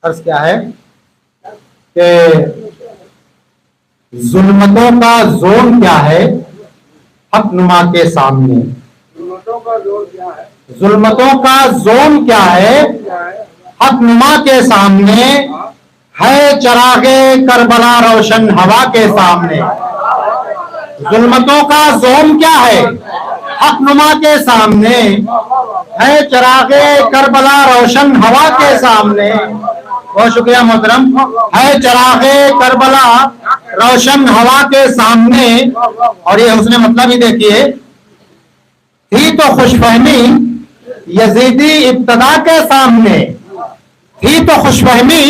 عرض کیا ہے کہ ظلمتوں کا زون کیا ہے حق نما کے سامنے؟ ظلمتوں کا زون کیا ہے حق نما کے سامنے؟ ہے چراغ کربلا روشن ہوا کے سامنے۔ ظلمتوں کا زون کیا ہے حق نما کے سامنے؟ ہے چراغ کربلا روشن ہوا کے سامنے۔ بہت شکریہ محترم۔ ہے چراغ کربلا روشن ہوا کے سامنے۔ اور یہ حسن مطلب ہی دیکھیے، تھی تو خوش فہمی یزیدی ابتدا کے سامنے، تھی تو خوش فہمی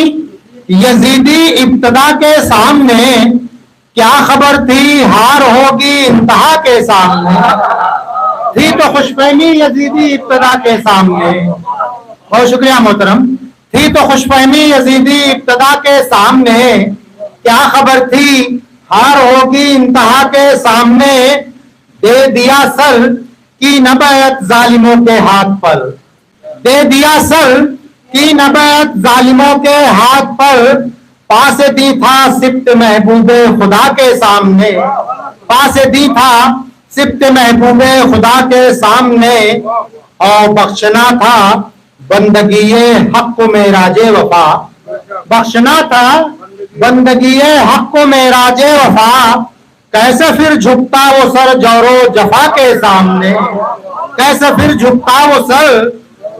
یزیدی ابتدا کے سامنے، کیا خبر تھی ہار ہوگی انتہا کے سامنے۔ تھی تو خوش فہمی یزیدی ابتدا کے سامنے۔ بہت شکریہ محترم۔ تھی تو خوش فہمی یزیدی ابتدا کے سامنے، کیا خبر تھی ہار ہوگی انتہا کے سامنے۔ دے دیا سر کی نہ بیعت ظالموں کے ہاتھ پر، دے دیا سر کی نہ بیعت ظالموں کے ہاتھ پر، پاس دی تھا سبت محبوب خدا کے سامنے، پاس دی تھا سبت محبوب خدا کے سامنے، اور بخشنا تھا بندگی حق کو معراج وفا، بخشنا تھا بندگی حق کو معراج وفا، کیسے پھر جھکتا وہ سر جور و جفا کے سامنے، کیسے پھر جھکتا وہ سر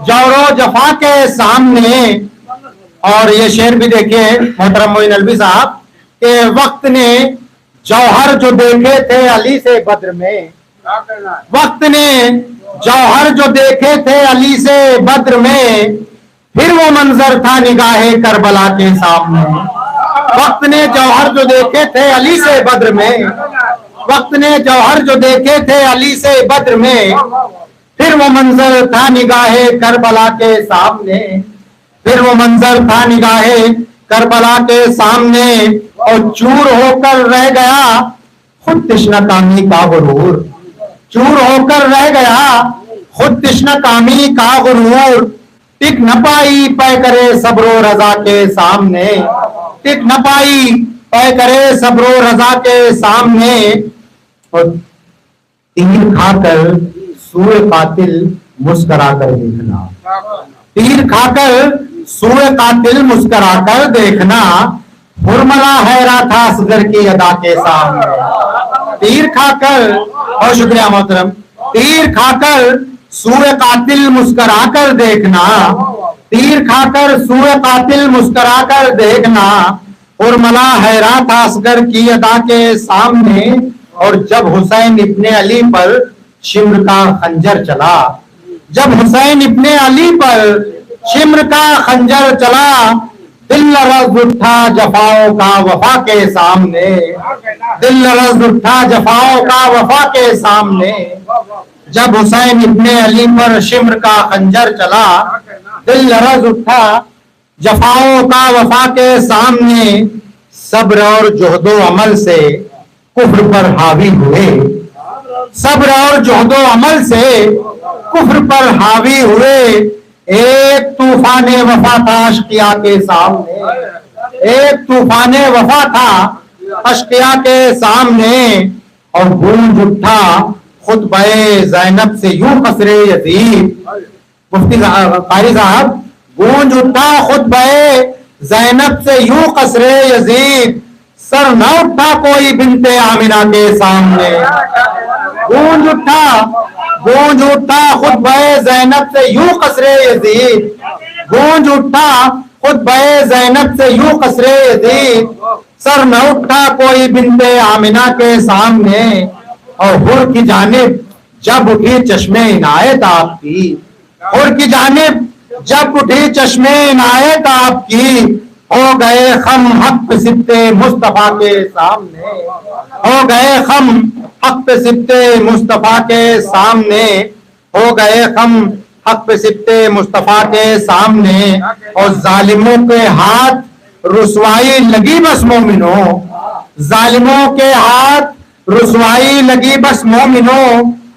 جور و جفا کے سامنے۔ اور یہ شعر بھی دیکھیں محترم معین الوی صاحب کہ وقت نے جوہر جو دیکھے تھے علی سے بدر میں، وقت نے جوہر جو دیکھے تھے علی سے بدر میں، پھر وہ منظر تھا نگاہ کربلا کے سامنے۔ وقت نے جوہر جو دیکھے تھے علی سے بدر میں، وقت نے جوہر جو دیکھے تھے علی سے بدر میں، پھر وہ منظر تھا نگاہ کربلا کے سامنے، پھر وہ منظر تھا نگاہ کربلا کے سامنے۔ اور چور ہو کر رہ گیا خود تشنہ کامی کا غرور، چور ہو کر رہ گیا خود تشنہ کامی کا غرور، ٹک نہ پائی پے کرے صبر و رضا کے سامنے، ٹک نہ پائی پے کرے صبر و رضا کے سامنے۔ اور تیر کھا کر سوئے قاتل مسکرا کر دیکھنا، تیر کھا کر سوئے قاتل مسکرا کر دیکھنا، حرملا حیرا تھا اصغر کی ادا کے سامنے۔ تیر کھا کر، اور شکریہ محترم، تیر کھا کر سوئے قاتل مسکرا کر دیکھنا، تیر کھا کر سوئے قاتل مسکرا کر دیکھنا، حرملا حیرا تھا اصغر کی ادا کے سامنے۔ اور جب حسین ابن علی پر شمر کا خنجر چلا، جب حسین ابن علی پر شمر کا خنجر چلا، دل لرز اٹھا جفاؤں کا وفا کے سامنے، دل لرز اٹھا جفاؤں کا وفا کے سامنے۔ جب حسین ابن علی پر شمر کا خنجر چلا، دل لرز اٹھا جفاؤں کا وفا کے سامنے۔ صبر اور جہد و عمل سے کفر پر حاوی ہوئے، صبر اور جہد و عمل سے کفر پر حاوی ہوئے، ایک طوفان وفا تھا اشقیاء کے سامنے، ایک طوفان وفا تھا اشقیاء کے سامنے۔ اور گونج اٹھا خطبہ زینب سے یوں قصر یزید، مفتی قاری صاحب، گونج اٹھا خطبہ زینب سے یوں قصر یزید، سر نہ اٹھا کوئی بنت آمنہ کے سامنے۔ گونج اٹھا خطبہ زینب سے یوں قصر یزید، گونج اٹھا خطبہ زینب سے یوں قصر یزید، سر نہ اٹھا کوئی بنت آمنہ کے سامنے۔ اور حر کی جانب جب اٹھی چشم عنایت آپ کی، حر کی جانب جب اٹھی چشم عنایت آپ کی، ہو گئے خم حق پہ سبت مصطفیٰ کے سامنے، ہو گئے خم حق پہ سبت مصطفیٰ کے سامنے، ہو گئے خم حق پہ سبت مصطفیٰ کے سامنے۔ اور ظالموں کے ہاتھ رسوائی لگی بس مومنوں، ظالموں کے ہاتھ رسوائی لگی بس مومنوں،